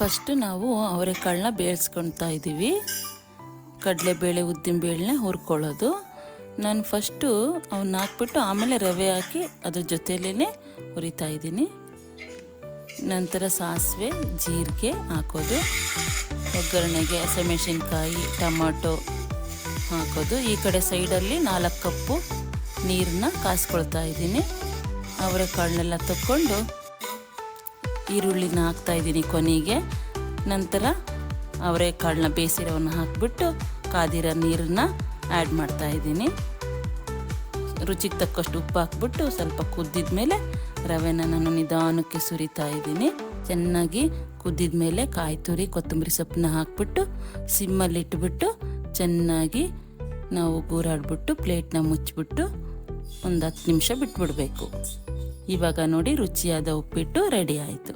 First ನಾವು ಅವರೆಕಾಳನ್ನ ಬೇಯಿಸ್ಕೊಳ್ತಾ ಇದ್ದೀವಿ. ಕಡಲೆಬೇಳೆ ಉದ್ದಿನಬೇಳೆನ ಹುರ್ಕೊಳ್ಳೋದು. ನಾನು ಫಸ್ಟು ಅವನ್ನ ಹಾಕ್ಬಿಟ್ಟು ಆಮೇಲೆ ರವೆ ಹಾಕಿ ಅದ್ರ ಜೊತೆಲೇ ಹುರಿತಾ ಇದ್ದೀನಿ. ನಂತರ ಸಾಸಿವೆ ಜೀರಿಗೆ ಹಾಕೋದು, ಒಗ್ಗರಣೆಗೆ ಹಸಿಮೆಣಸಿನ್ಕಾಯಿ ಟೊಮಾಟೊ ಹಾಕೋದು. ಈ ಕಡೆ ಸೈಡಲ್ಲಿ 4 ಕಪ್ಪು ನೀರನ್ನ ಕಾಸ್ಕೊಳ್ತಾ ಇದ್ದೀನಿ. ಅವರೆಕಾಳನ್ನೆಲ್ಲ ತಕ್ಕೊಂಡು ಈರುಳ್ಳಿನ ಹಾಕ್ತಾಯಿದ್ದೀನಿ ಕೊನೆಗೆ. ನಂತರ ಅವರೆಕಾಳನ್ನ ಬೇಯಿಸಿರೋವನ್ನ ಹಾಕಿಬಿಟ್ಟು ಕಾದಿರೋ ನೀರನ್ನ ಆ್ಯಡ್ ಮಾಡ್ತಾಯಿದ್ದೀನಿ. ರುಚಿಗೆ ತಕ್ಕಷ್ಟು ಉಪ್ಪು ಹಾಕ್ಬಿಟ್ಟು ಸ್ವಲ್ಪ ಕುದ್ದಿದ ಮೇಲೆ ರವೆನ ನಾನು ನಿಧಾನಕ್ಕೆ ಸುರಿತಾ ಇದ್ದೀನಿ. ಚೆನ್ನಾಗಿ ಕುದ್ದಿದ ಮೇಲೆ ಕಾಯಿ ತುರಿ ಕೊತ್ತಂಬರಿ ಸೊಪ್ಪನ್ನ ಹಾಕ್ಬಿಟ್ಟು ಸಿಮ್ಮಲ್ಲಿ ಇಟ್ಬಿಟ್ಟು ಚೆನ್ನಾಗಿ ನಾವು ಗೂರಾಡ್ಬಿಟ್ಟು ಪ್ಲೇಟ್ನ ಮುಚ್ಚಿಬಿಟ್ಟು ಒಂದು 10 ನಿಮಿಷ ಬಿಟ್ಬಿಡಬೇಕು. ಇವಾಗ ನೋಡಿ ರುಚಿಯಾದ ಉಪ್ಪಿಟ್ಟು ರೆಡಿ ಆಯಿತು.